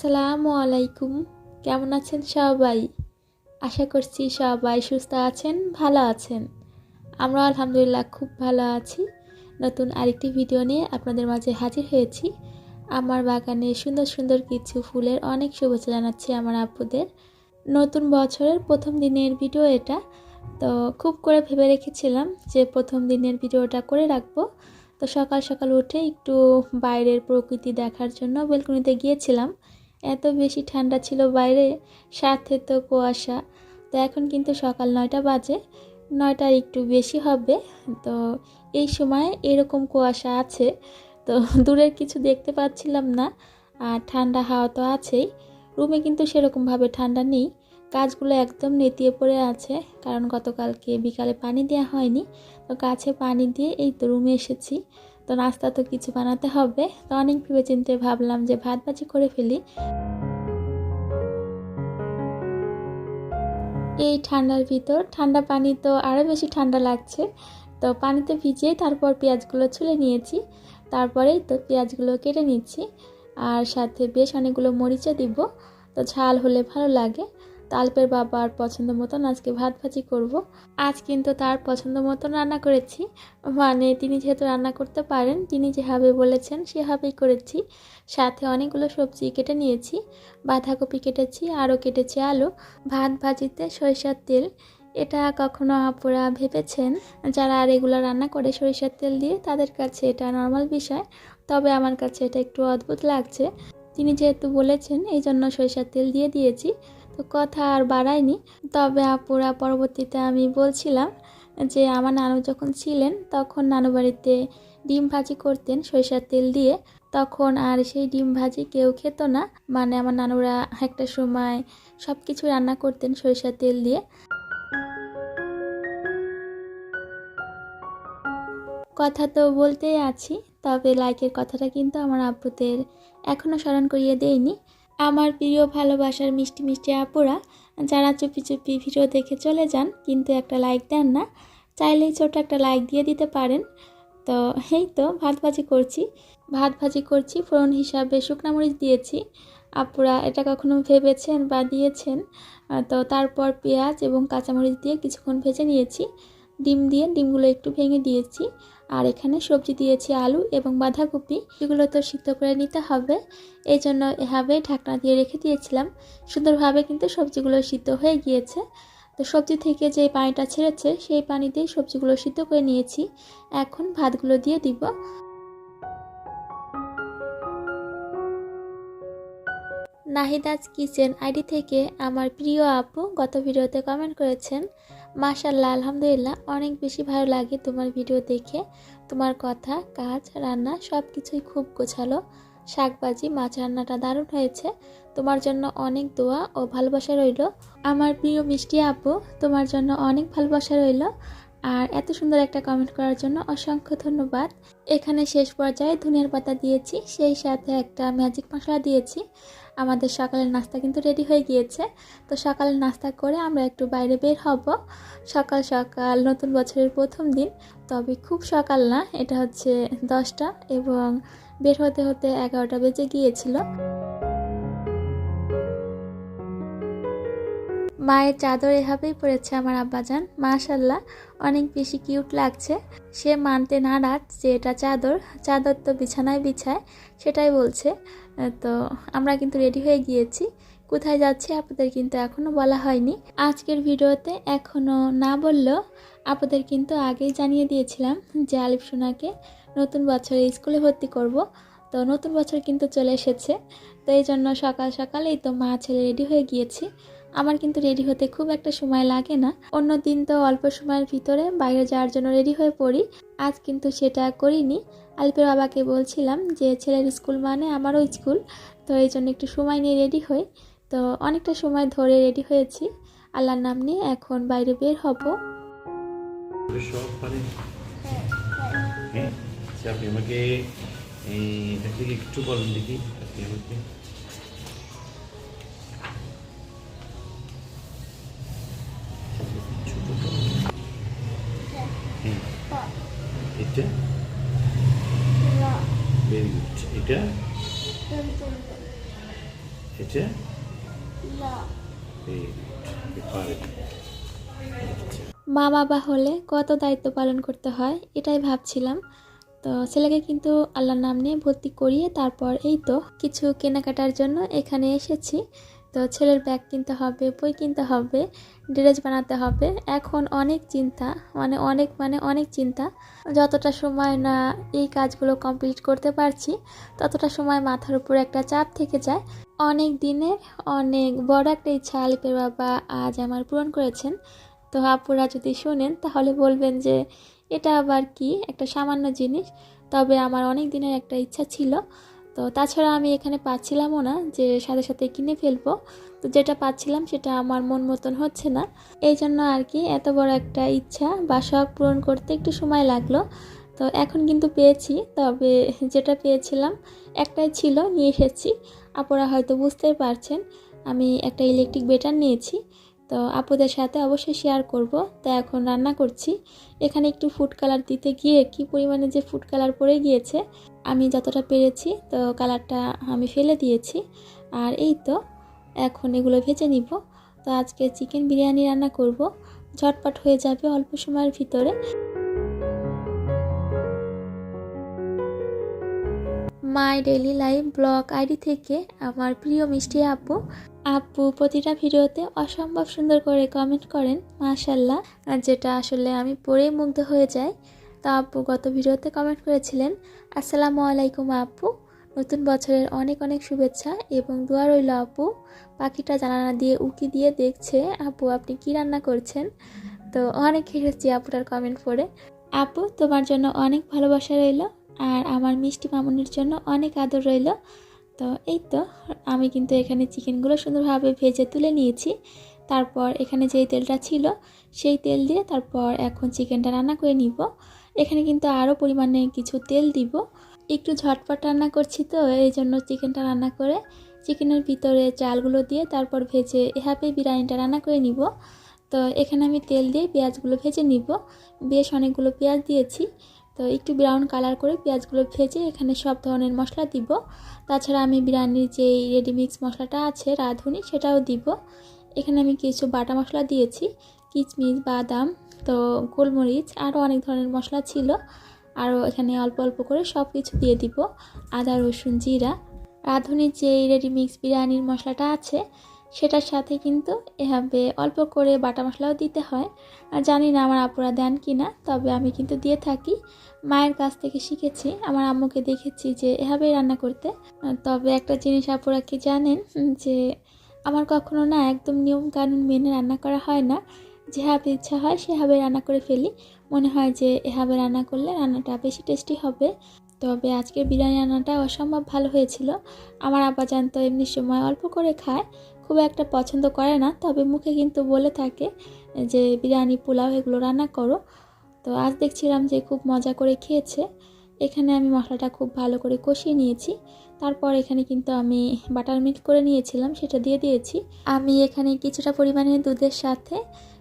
আসসালামু আলাইকুম। কেমন আছেন সবাই? আশা করছি সবাই সুস্থ আছেন, ভালো আছেন। আমরা আলহামদুলিল্লাহ খুব ভালো আছি। নতুন আরেকটি ভিডিও নিয়ে আপনাদের মাঝে হাজির হয়েছি। আমার বাগানে সুন্দর সুন্দর কিছু ফুলের অনেক শুভেচ্ছা জানাচ্ছি আমার আপুদের। নতুন বছরের প্রথম দিনের ভিডিও এটা। তো খুব করে ভেবে রেখেছিলাম যে প্রথম দিনের ভিডিওটা করে রাখবো। তো সকাল সকাল উঠে একটু বাইরের প্রকৃতি দেখার জন্য বেলকনিতে গিয়েছিলাম। এত বেশি ঠান্ডা ছিল বাইরে, সাথে তো কুয়াশা। তো এখন কিন্তু সকাল 9টা বাজে, 9টার একটু বেশি হবে। তো এই সময় এরকম কুয়াশা আছে, তো দূরের কিছু দেখতে পাচ্ছিলাম না। আর ঠান্ডা হাওয়া তো আছেই। রুমে কিন্তু সেরকমভাবে ঠান্ডা নেই, গাছগুলো একদম নেতিয়ে পড়ে আছে, কারণ গতকালকে বিকালে পানি দেওয়া হয়নি। তো গাছে পানি দিয়ে এই তো রুমে এসেছি। তো নাস্তা তো কিছু বানাতে হবে, তো অনেক ভেবে চিন্তে ভাবলাম যে ভাত ভাজি করে ফেলি। এই ঠান্ডার ভিতর ঠান্ডা পানি তো আরও বেশি ঠান্ডা লাগছে। তো পানিতে ভিজিয়ে তারপর পেঁয়াজগুলো ছুলে নিয়েছি। তারপরেই তো পেঁয়াজগুলো কেটে নিচ্ছি, আর সাথে বেশ অনেকগুলো মরিচও দিব। তো ঝাল হলে ভালো লাগে। তো আলপের বাবার পছন্দ মতন আজকে ভাত ভাজি করব। আজ কিন্তু তার পছন্দ মতন রান্না করেছি, মানে তিনি যেহেতু রান্না করতে পারেন, তিনি যেভাবে বলেছেন সেভাবেই করেছি। সাথে অনেকগুলো সবজি কেটে নিয়েছি, বাঁধাকপি কেটেছি, আরও কেটেছি আলু। ভাত ভাজিতে সরিষার তেল, এটা কখনো আপুরা ভেবেছেন? যারা রেগুলার রান্না করে সরিষার তেল দিয়ে, তাদের কাছে এটা নর্মাল বিষয়, তবে আমার কাছে এটা একটু অদ্ভুত লাগছে। তিনি যেহেতু বলেছেন এই জন্য সরিষার তেল দিয়ে দিয়েছি। তো কথা আর বাড়ায়নি। তবে আপুরা পরবর্তীতে আমি বলছিলাম যে আমার নানু যখন ছিলেন তখন নানু বাড়িতে ডিম ভাজি করতেন সরিষার তেল দিয়ে। তখন আর সেই ডিম ভাজি কেউ খেত না, মানে আমার নানুরা একটা সময় সব কিছু রান্না করতেন সরিষার তেল দিয়ে। কথা তো বলতেই আছি, তবে লাইকের কথাটা কিন্তু আমার আপুদের এখনও স্মরণ করিয়ে দেয়নি। আমার প্রিয় ভালোবাসার মিষ্টি মিষ্টি আপুরা, যারা চুপি চুপি ভিডিও দেখে চলে যান কিন্তু একটা লাইক দেন না, চাইলেই ছোট একটা লাইক দিয়ে দিতে পারেন। তো এই তো ভাত ভাজি করছি, ফোড়ন হিসাবে শুকনো মরিচ দিয়েছি। আপুরা এটা কখনো ভেবেছেন বা দিয়েছেন? তো তারপর পেঁয়াজ এবং কাঁচামরিচ দিয়ে কিছুক্ষণ ভেজে নিয়েছি। ডিম দিয়ে ডিমগুলো একটু ভেঙে দিয়েছি। আর এখানে সবজি দিয়েছি আলু এবং বাঁধাকপি, এগুলো তো সিদ্ধ করে নিতে হবে, এই জন্য এভাবে ঢাকনা দিয়ে রেখে দিয়েছিলাম। সুন্দরভাবে কিন্তু সবজিগুলো সিদ্ধ হয়ে গিয়েছে। তো সবজি থেকে যে পানিটা ছেড়েছে সেই পানি দিয়ে সবজিগুলো সিদ্ধ করে নিয়েছি। এখন ভাতগুলো দিয়ে দিব। নাহিদাজ কিচেন আইডি থেকে আমার প্রিয় আপু গত ভিডিওতে কমেন্ট করেছেন, মাশাআল্লাহ আলহামদুলিল্লাহ, অনেক বেশি ভালো লাগে তোমার ভিডিও দেখে। তোমার কথা, কাজ, রান্না সব কিছুই খুব গোছালো। শাকভাজি, মাছ রান্নাটা দারুণ হয়েছে। তোমার জন্য অনেক দোয়া ও ভালোবাসা রইল। আমার প্রিয় মিষ্টি আপু, তোমার জন্য অনেক ভালোবাসা রইল। আর এত সুন্দর একটা কমেন্ট করার জন্য অসংখ্য ধন্যবাদ। এখানে শেষ পর্যায়ে ধনিয়ার পাতা দিয়েছি, সেই সাথে একটা ম্যাজিক মশলা দিয়েছি। আমাদের সকালের নাস্তা কিন্তু রেডি হয়ে গিয়েছে। তো সকালের নাস্তা করে আমরা একটু বাইরে বের হব। সকাল সকাল নতুন বছরের প্রথম দিন, তবে খুব সকাল না, এটা হচ্ছে 10টা এবং বের হতে হতে 11টা বেজে গিয়েছিল। মায়ের চাদর এভাবেই পড়েছে আমার আব্বাজান, মাশাআল্লাহ অনেক বেশি কিউট লাগছে। সে মানতে নারাজ যে এটা চাদর, চাদর তো বিছানায় বিছায়, সেটাই বলছে। তো আমরা কিন্তু রেডি হয়ে গিয়েছি। কোথায় যাচ্ছি আপনাদের কিন্তু এখনও বলা হয়নি। আজকের ভিডিওতে এখনও না বললেও আপনাদের কিন্তু আগেই জানিয়ে দিয়েছিলাম যে আলিফ সোনাকে নতুন বছরে স্কুলে ভর্তি করব। তো নতুন বছর কিন্তু চলে এসেছে, তো এই জন্য সকাল সকালেই তো মা ছেলে রেডি হয়ে গিয়েছি। আমার কিন্তু রেডি হতে খুব একটা সময় লাগে না, অন্য দিন তো অল্প সময়ের ভিতরে বাইরে যাওয়ার জন্য রেডি হয়ে পড়ি। আজ কিন্তু সেটা করিনি। আলিফের বাবাকে বলছিলাম যে ছেলের স্কুল মানে আমারও স্কুল, তো এই জন্য একটু সময় নিয়ে রেডি হই। তো অনেকটা সময় ধরে রেডি হয়েছি, আল্লাহর নাম নিয়ে এখন বাইরে বের হব। আপনি আমাকে একটু বলেন দেখি, আপনি আমাকে এটা ভেরি গুড। এটা এটা এই পারে। মা বাবা হলে কত দায়িত্ব পালন করতে হয় এটাই ভাবছিলাম। তো ছেলেকে কিন্তু আল্লাহর নাম নিয়ে ভর্তি করিয়ে তারপর এই তো কিছু কেনাকাটার জন্য এখানে এসেছি। তো ছেলের ব্যাগ কিনতে হবে, বই কিনতে হবে, ড্রেস বানাতে হবে। এখন অনেক চিন্তা, অনেক চিন্তা। যতটা সময় না এই কাজগুলো কমপ্লিট করতে পারছি ততটা সময় মাথার উপর একটা চাপ থেকে যায়। অনেক দিনের অনেক বড় একটা ইচ্ছা আলিপের বাবা আজ আমার পূরণ করেছেন। তো আপুরা যদি শোনেন তাহলে বলবেন যে এটা আবার কি একটা সামান্য জিনিস, তবে আমার অনেক দিনের একটা ইচ্ছা ছিল। তো তাছাড়া আমি এখানে পাচ্ছিলামও না যে সাথে সাথে কিনে ফেলবো। তো যেটা পাচ্ছিলাম সেটা আমার মন মতন হচ্ছে না, এই জন্য আর কি এত বড় একটা ইচ্ছা বা শখ পূরণ করতে একটু সময় লাগলো। তো এখন কিন্তু পেয়েছি, তবে যেটা পেয়েছিলাম একটাই ছিল, নিয়ে এসেছি। আপুরা হয়তো বুঝতেই পারছেন আমি একটা ইলেকট্রিক বেটার নিয়েছি। তো আপুদের সাথে অবশ্যই শেয়ার করব। তো এখন রান্না করছি। এখানে একটু ফুড কালার দিতে গিয়ে কি পরিমাণে যে ফুড কালার পড়ে গিয়েছে, আমি যতটা পেরেছি তো কালারটা আমি ফেলে দিয়েছি। আর এই তো এখন এগুলো ভেজে নিব। তো আজকে চিকেন বিরিয়ানি রান্না করব, ঝটপট হয়ে যাবে অল্প সময়ের ভিতরে। My daily life blog ID থেকে আমার প্রিয় মিষ্টি আপু প্রতিটা ভিডিওতে অসম্ভব সুন্দর করে কমেন্ট করেন, মাশাল্লাহ, যেটা আসলে আমি পড়েই মুগ্ধ হয়ে যাই। তো আপু গত ভিডিওতে কমেন্ট করেছিলেন, আসসালামু আলাইকুম আপু, নতুন বছরের অনেক অনেক শুভেচ্ছা এবং দোয়া রইল আপু। পাখিটা জানালা দিয়ে উকি দিয়ে দেখছে আপু আপনি কি রান্না করছেন। তো অনেক হেসেছি আপুটার কমেন্ট পড়ে। আপু তোমার জন্য অনেক ভালোবাসা রইল, আর আমার মিষ্টি মামুনির জন্য অনেক আদর রইল। তো এই তো আমি কিন্তু এখানে চিকেনগুলো সুন্দরভাবে ভেজে তুলে নিয়েছি। তারপর এখানে যেই তেলটা ছিল সেই তেল দিয়ে তারপর এখন চিকেনটা রান্না করে নিব। এখানে কিন্তু আরও পরিমাণে কিছু তেল দিব। একটু ঝটপট রান্না করছি তো এই জন্য চিকেনটা রান্না করে চিকেনের ভিতরে চালগুলো দিয়ে তারপর ভেজে এভাবেই বিরিয়ানিটা রান্না করে নিব। তো এখানে আমি তেল দিয়ে পেঁয়াজগুলো ভেজে নিব। বেশ অনেকগুলো পেঁয়াজ দিয়েছি। তো একটু ব্রাউন কালার করে পেঁয়াজগুলো ভেজে এখানে সব ধরনের মশলা দিব। তাছাড়া আমি বিরিয়ানির যে রেডি মিক্স মশলাটা আছে রাঁধুনি সেটাও দিব। এখানে আমি কিছু বাটা মশলা দিয়েছি, কিশমিশ, বাদাম, তো গোলমরিচ, আরও অনেক ধরনের মশলা ছিল। আরও এখানে অল্প অল্প করে সব কিছু দিয়ে দিব, আদা, রসুন, জিরা। রাঁধুনির যে রেডি মিক্স বিরিয়ানির মশলাটা আছে সেটার সাথে কিন্তু এভাবে অল্প করে বাটা মশলাও দিতে হয়। আর জানি না আমার আপুরা দেন কি না, তবে আমি কিন্তু দিয়ে থাকি। মায়ের কাছ থেকে শিখেছি, আমার আম্মুকে দেখেছি যে এভাবেই রান্না করতে। তবে একটা জিনিস আপুরা কি জানেন, যে আমার কখনো না একদম নিয়ম কানুন মেনে রান্না করা হয় না। যেভাবে ইচ্ছা হয় সেভাবে রান্না করে ফেলি। মনে হয় যে এভাবে রান্না করলে রান্নাটা বেশি টেস্টি হবে। তবে আজকের বিরিয়ানি রান্নাটা অসম্ভব ভালো হয়েছিল। আমার আব্বাজান তো এমনি সময় অল্প করে খায়, খুব একটা পছন্দ করে না, তবে মুখে কিন্তু বলে থাকে যে বিরিয়ানি, পোলাও এগুলো রান্না করো। তো আজ দেখছিলাম যে খুব মজা করে খেয়েছে। এখানে আমি মশলাটা খুব ভালো করে কষিয়ে নিয়েছি। তারপর এখানে কিন্তু আমি বাটার মিল্ক করে নিয়েছিলাম, সেটা দিয়ে দিয়েছি। আমি এখানে কিছুটা পরিমাণে দুধের সাথে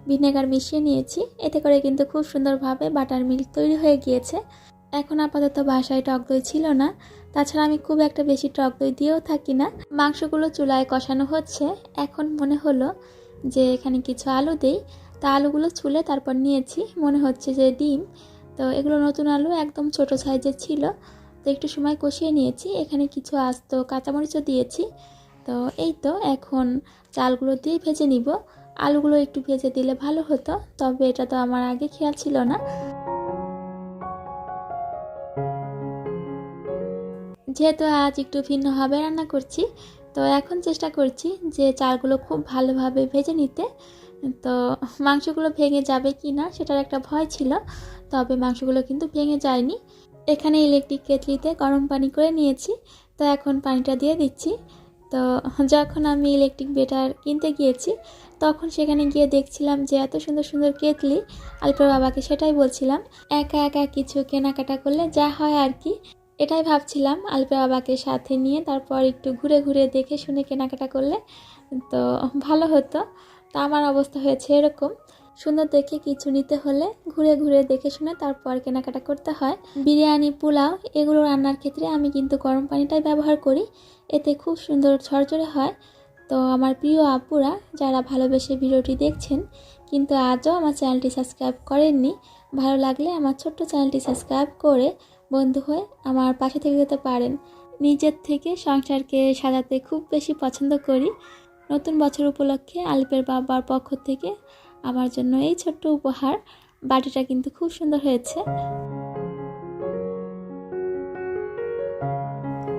ভিনেগার মিশিয়ে নিয়েছি, এতে করে কিন্তু খুব সুন্দরভাবে বাটার মিল্ক তৈরি হয়ে গিয়েছে। এখন আপাতত বাসায় টক দই ছিল না, তাছাড়া আমি খুব একটা বেশি টক দই দিয়েও থাকি না। মাংসগুলো চুলায় কষানো হচ্ছে, এখন মনে হলো যে এখানে কিছু আলু দেই। তা আলুগুলো ছুলে তারপর নিয়েছি, মনে হচ্ছে যে ডিম। তো এগুলো নতুন আলু, একদম ছোট সাইজের ছিল। তো একটু সময় কষিয়ে নিয়েছি, এখানে কিছু আস্ত কাঁচামরিচও দিয়েছি। তো এই তো এখন চালগুলো দিয়ে ভেজে নিব। আলুগুলো একটু ভেজে দিলে ভালো হতো, তবে এটা তো আমার আগে খেয়াল ছিল না। যেহেতু আজ একটু ভিন্নভাবে রান্না করছি, তো এখন চেষ্টা করছি যে চালগুলো খুব ভালোভাবে ভেজে নিতে। তো মাংসগুলো ভেঙে যাবে কি না সেটার একটা ভয় ছিল, তবে মাংসগুলো কিন্তু ভেঙে যায়নি। এখানে ইলেকট্রিক কেটলিতে গরম পানি করে নিয়েছি, তো এখন পানিটা দিয়ে দিচ্ছি। তো যখন আমি ইলেকট্রিক বেটার কিনতে গিয়েছি তখন সেখানে গিয়ে দেখছিলাম যে এত সুন্দর সুন্দর কেটলি। আলপের বাবাকে সেটাই বলছিলাম, একা একা কিছু কেনাকাটা করলে যা হয় আর কি, এটাই ভাবছিলাম আলপে বাবাকে সাথে নিয়ে তারপর একটু ঘুরে ঘুরে দেখে শুনে কেনাকাটা করলে তো ভালো হতো। তা আমার অবস্থা হয়েছে এরকম। সুন্দর দেখে কিছু নিতে হলে ঘুরে ঘুরে দেখে শুনে তারপর কেনাকাটা করতে হয়। বিরিয়ানি, পোলাও এগুলো রান্নার ক্ষেত্রে আমি কিন্তু গরম পানিটাই ব্যবহার করি, এতে খুব সুন্দর ঝরঝরে হয়। তো আমার প্রিয় আপুরা যারা ভালোবেসে ভিডিওটি দেখছেন কিন্তু আজও আমার চ্যানেলটি সাবস্ক্রাইব করেননি, ভালো লাগলে আমার ছোট্ট চ্যানেলটি সাবস্ক্রাইব করে বন্ধু হয়ে আমার পাশে থেকে যেতে পারেন। নিজের থেকে সংসারকে সাজাতে খুব বেশি পছন্দ করি। নতুন বছর উপলক্ষে আলিপের বাবার পক্ষ থেকে আমার জন্য এই ছোট্ট উপহার। বাটিটা কিন্তু খুব সুন্দর হয়েছে।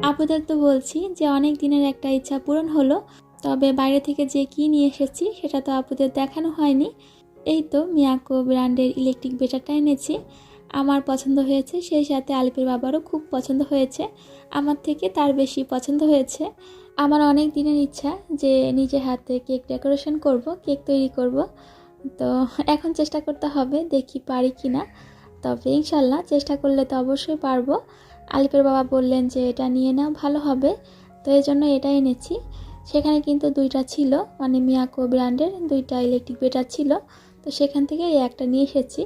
আপুদের তো বলছি যে অনেক দিনের একটা ইচ্ছা পূরণ হলো, তবে বাইরে থেকে যে কি নিয়ে এসেছি সেটা তো আপুদের দেখানো হয়নি। এই তো মিয়াকো ব্র্যান্ডের ইলেকট্রিক বেটারটা এনেছি, আমার পছন্দ হয়েছে, সেই সাথে আলিপের বাবারও খুব পছন্দ হয়েছে, আমার থেকে তার বেশি পছন্দ হয়েছে। আমার অনেক দিনের ইচ্ছা যে নিজের হাতে কেক ডেকোরেশন করব, কেক তৈরি করব। তো এখন চেষ্টা করতে হবে, দেখি পারি কি না। তবে ইনশাল্লাহ চেষ্টা করলে তো অবশ্যই পারবো। আলিপের বাবা বললেন যে এটা নিয়ে নাও, ভালো হবে, তো এই জন্য এটা এনেছি। সেখানে কিন্তু দুইটা ছিল, মানে মিয়াকো ব্র্যান্ডের দুইটা ইলেকট্রিক বেটার ছিল, তো সেখান থেকে এই একটা নিয়ে এসেছি।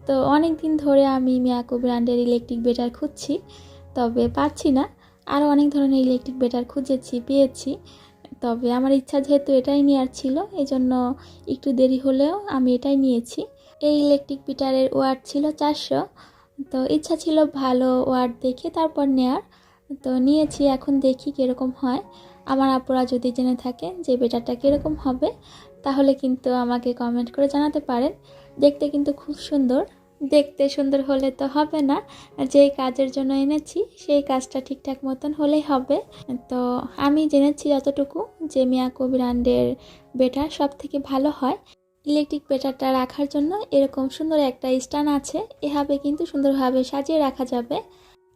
তো অনেক দিন ধরে আমি মিয়াকো ব্র্যান্ডের ইলেকট্রিক বেটার খুঁজছি, তবে পাচ্ছি না। আরও অনেক ধরনের ইলেকট্রিক বেটার খুঁজেছি, পেয়েছি, তবে আমার ইচ্ছা যেহেতু এটাই নেওয়ার ছিল, এই জন্য একটু দেরি হলেও আমি এটাই নিয়েছি। এই ইলেকট্রিক বিটারের ওয়াট ছিল 400। তো ইচ্ছা ছিল ভালো ওয়াট দেখে তারপর নেয়ার, তো নিয়েছি। এখন দেখি কীরকম হয়। আমার আপুরা যদি জেনে থাকেন যে বেটারটা কীরকম হবে তাহলে কিন্তু আমাকে কমেন্ট করে জানাতে পারেন। দেখতে কিন্তু খুব সুন্দর। দেখতে সুন্দর হলে তো হবে না, যেই কাজের জন্য এনেছি সেই কাজটা ঠিকঠাক মতন হলেই হবে। তো আমি জেনেছি যতটুকু যে মিয়াকো ব্র্যান্ডের বেটার সব থেকে ভালো হয়। ইলেকট্রিক বেটারটা রাখার জন্য এরকম সুন্দর একটা স্ট্যান্ড আছে, এভাবে কিন্তু সুন্দরভাবে সাজিয়ে রাখা যাবে।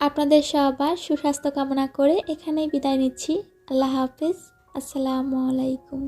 আপনাদের সবার সুস্বাস্থ্য কামনা করে এখানেই বিদায় নিচ্ছি। আল্লাহ হাফেজ, আসসালামু আলাইকুম।